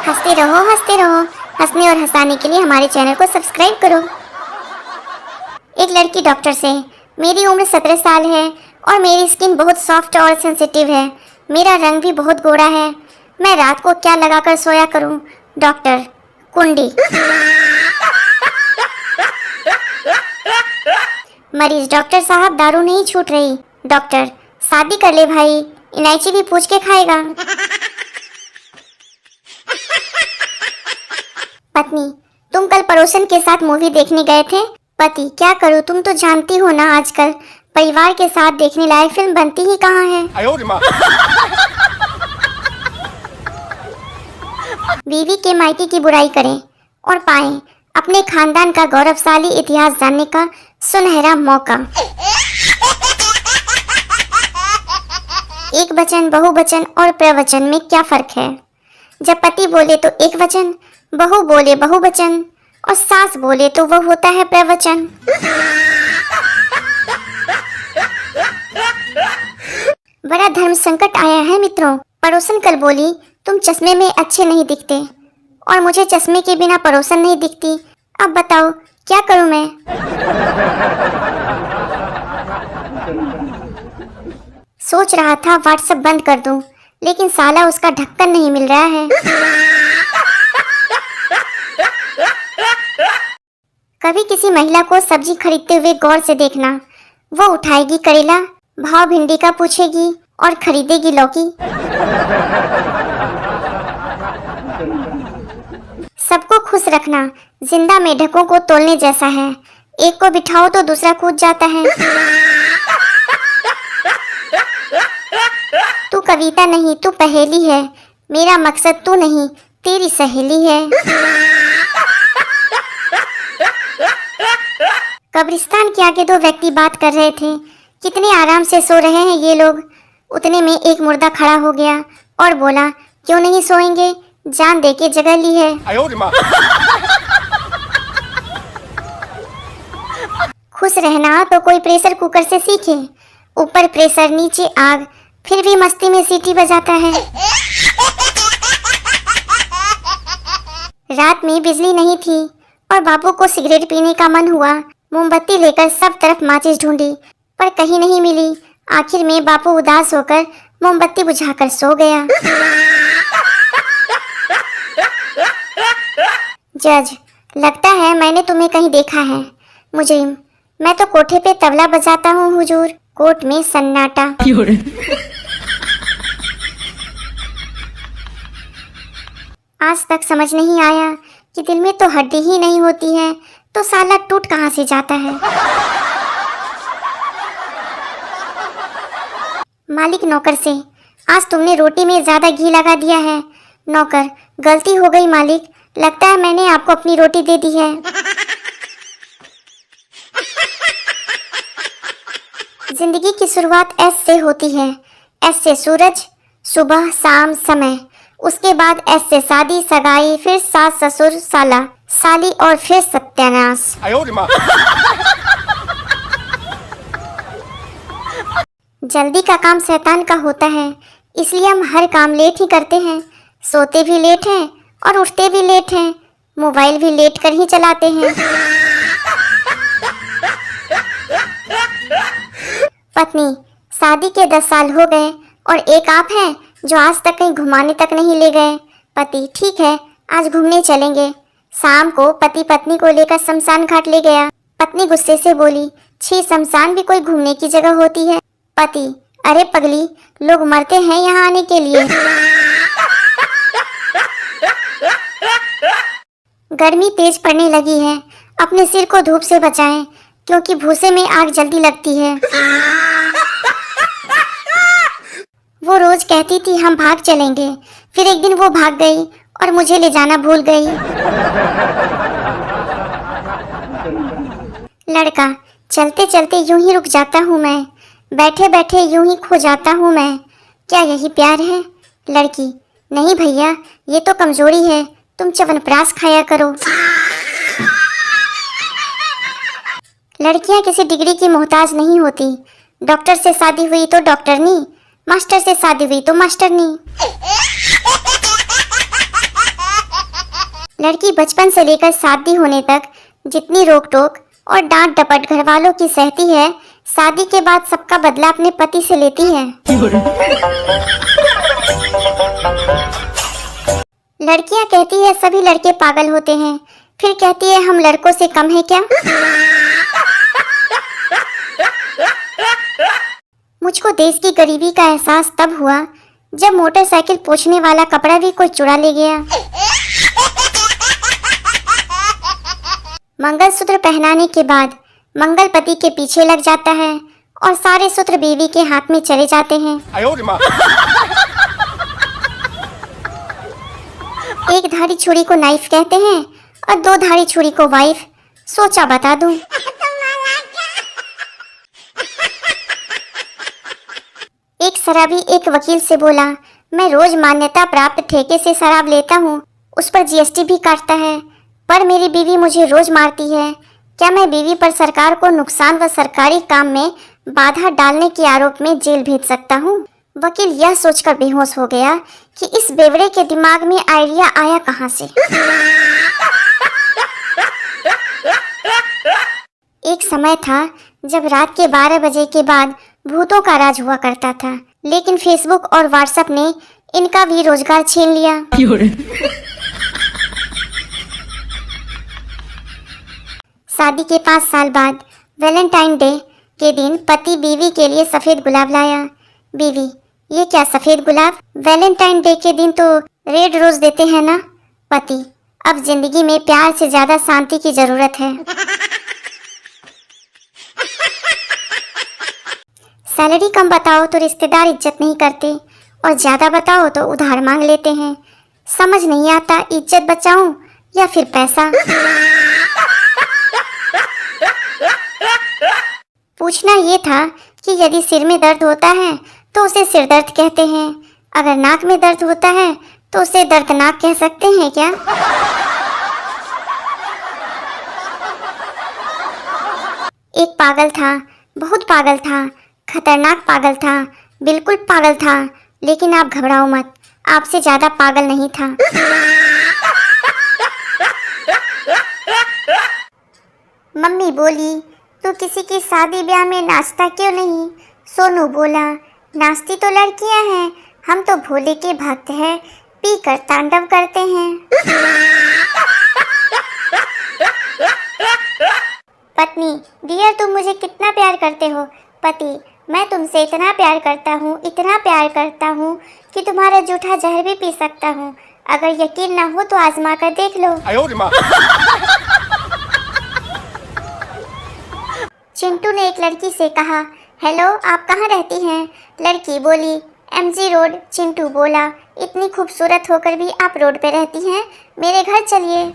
हंसते रहो। हंसने और हंसाने के लिए हमारे चैनल को सब्सक्राइब करो। एक लड़की डॉक्टर से, मेरी उम्र 17 साल है और मेरी स्किन बहुत सॉफ्ट और सेंसिटिव है। मेरा रंग भी बहुत गोरा है। मैं रात को क्या लगाकर सोया करूं? डॉक्टर, कुंडी। मरीज, डॉक्टर साहब दारू नहीं छूट रही। डॉक्टर, शादी कर ले भाई, इलायची भी पूछ के खाएगा। पत्नी, तुम कल पड़ोसन के साथ मूवी देखने गए थे। पति, क्या करूं, तुम तो जानती हो ना आजकल परिवार के साथ देखने लायक फिल्म बनती ही कहाँ है। बीवी के मायके की बुराई करें और पाएं अपने खानदान का गौरवशाली इतिहास जानने का सुनहरा मौका। एक वचन, बहुवचन और प्रवचन में क्या फर्क है? जब पति बोले तो एक वचन, बहू बोले बहुवचन और सास बोले तो वो होता है प्रवचन। बड़ा धर्म संकट आया है मित्रों। पड़ोसन कल बोली, तुम चश्मे में अच्छे नहीं दिखते और मुझे चश्मे के बिना पड़ोसन नहीं दिखती। अब बताओ क्या करूं मैं? सोच रहा था व्हाट्सएप बंद कर दूं, लेकिन साला उसका ढक्कन नहीं मिल रहा है। कभी किसी महिला को सब्जी खरीदते हुए गौर से देखना। वो उठाएगी करेला, भाव भिंडी का पूछेगी और खरीदेगी लौकी। सबको खुश रखना जिंदा मेढकों को तोलने जैसा है। एक को बिठाओ तो दूसरा कूद जाता है। तू कविता नहीं, तू पहेली है। मेरा मकसद तू नहीं, तेरी सहेली है। कब्रिस्तान के आगे दो व्यक्ति बात कर रहे थे। कितने आराम से सो रहे हैं ये लोग। उतने में एक मुर्दा खड़ा हो गया और बोला, क्यों नहीं सोएंगे, जान दे के जगह ली है। खुश रहना तो कोई प्रेशर कुकर से सीखे। ऊपर प्रेशर नीचे आग, फिर भी मस्ती में सीटी बजाता है। रात में बिजली नहीं थी और बाबू को सिगरेट पीने का मन हुआ। मोमबत्ती लेकर सब तरफ माचिस ढूंढी पर कहीं नहीं मिली। आखिर में बापू उदास होकर मोमबत्ती बुझाकर सो गया। जज, लगता है मैंने तुम्हें कहीं देखा है। मुजरिम, मैं तो कोठे पे तबला बजाता हूँ हुजूर। कोर्ट में सन्नाटा। आज तक समझ नहीं आया कि दिल में तो हड्डी ही नहीं होती है तो साला टूट कहाँ से जाता है। मालिक नौकर से, आज तुमने रोटी में ज्यादा घी लगा दिया है। नौकर, गलती हो गई मालिक, लगता है मैंने आपको अपनी रोटी दे दी है। जिंदगी की शुरुआत एस से होती है। एस से सूरज, सुबह शाम समय। उसके बाद एस से शादी सगाई, फिर सास ससुर साला साली और फिर सत्यानाश। जल्दी का काम शैतान का होता है, इसलिए हम हर काम लेट ही करते हैं। सोते भी लेट हैं और उठते भी लेट हैं। मोबाइल भी लेट कर ही चलाते हैं। पत्नी, शादी के 10 साल हो गए और एक आप हैं जो आज तक कहीं घुमाने तक नहीं ले गए। पति, ठीक है आज घूमने चलेंगे। शाम को पति पत्नी को लेकर शमशान घाट ले गया। पत्नी गुस्से से बोली, छी, शमशान भी कोई घूमने की जगह होती है? पति, अरे पगली, लोग मरते हैं यहाँ आने के लिए। गर्मी तेज पड़ने लगी है, अपने सिर को धूप से बचाएं क्योंकि भूसे में आग जल्दी लगती है। वो रोज कहती थी हम भाग चलेंगे, फिर एक दिन वो भाग गई और मुझे ले जाना भूल गई। लड़का, चलते चलते यूं ही रुक जाता हूँ मैं, बैठे बैठे यूं ही खो जाता हूँ मैं, क्या यही प्यार है? लड़की, नहीं भैया, ये तो कमजोरी है, तुम च्यवनप्राश खाया करो। लड़कियां किसी डिग्री की मोहताज नहीं होती। डॉक्टर से शादी हुई तो डॉक्टरनी, मास्टर से शादी हुई तो मास्टरनी। लड़की बचपन से लेकर शादी होने तक जितनी रोक टोक और डांट डपट घर वालों की सहती है, शादी के बाद सबका बदला अपने पति से लेती है। लड़कियां कहती है सभी लड़के पागल होते हैं, फिर कहती है हम लड़कों से कम है क्या? मुझको देश की गरीबी का एहसास तब हुआ जब मोटरसाइकिल पोंछने वाला कपड़ा भी कोई चुरा ले गया। मंगलसूत्र पहनाने के बाद मंगल पति के पीछे लग जाता है और सारे सूत्र बीवी के हाथ में चले जाते हैं। एक धारी छुरी को नाइफ कहते हैं और दो धारी छुरी को वाइफ। सोचा बता दूं। एक शराबी एक वकील से बोला, मैं रोज मान्यता प्राप्त ठेके से शराब लेता हूँ, उस पर जीएसटी भी काटता है, पर मेरी बीवी मुझे रोज मारती है। क्या मैं बीवी पर सरकार को नुकसान व सरकारी काम में बाधा डालने के आरोप में जेल भेज सकता हूँ? वकील यह सोचकर बेहोश हो गया कि इस बेवड़े के दिमाग में आइडिया आया कहाँ से। एक समय था जब रात के 12 बजे के बाद भूतों का राज हुआ करता था, लेकिन फेसबुक और व्हाट्सएप ने इनका भी रोजगार छीन लिया। शादी के 5 साल बाद वैलेंटाइन डे के दिन पति बीवी के लिए सफेद गुलाब लाया। बीवी, ये क्या सफेद गुलाब? वैलेंटाइन डे के दिन तो रेड रोज देते हैं ना? पति, अब जिंदगी में प्यार से ज्यादा शांति की जरूरत है। सैलरी कम बताओ तो रिश्तेदार इज्जत नहीं करते और ज्यादा बताओ तो उधार मांग लेते हैं। समझ नहीं आता इज्जत बचाऊं या फिर पैसा। पूछना ये था कि यदि सिर में दर्द होता है तो उसे सिर दर्द कहते हैं, अगर नाक में दर्द होता है तो उसे दर्दनाक कह सकते हैं क्या? एक पागल था, बहुत पागल था, खतरनाक पागल था, बिल्कुल पागल था, लेकिन आप घबराओ मत, आपसे ज्यादा पागल नहीं था। मम्मी बोली, तू किसी की शादी ब्याह में नाचता क्यों नहीं? सोनू बोला, नाचती तो लड़कियां हैं, हम तो भोले के भक्त हैं, पी कर तांडव करते हैं। पत्नी, डियर तुम मुझे कितना प्यार करते हो? पति, मैं तुमसे इतना प्यार करता हूँ, इतना प्यार करता हूँ कि तुम्हारा जूठा जहर भी पी सकता हूँ। अगर यकीन ना हो तो आजमा कर देख लो। चिंटू ने एक लड़की से कहा, हेलो आप कहाँ रहती हैं? लड़की बोली, एमजी रोड। चिंटू बोला, इतनी खूबसूरत होकर भी आप रोड पे रहती हैं, मेरे घर चलिए।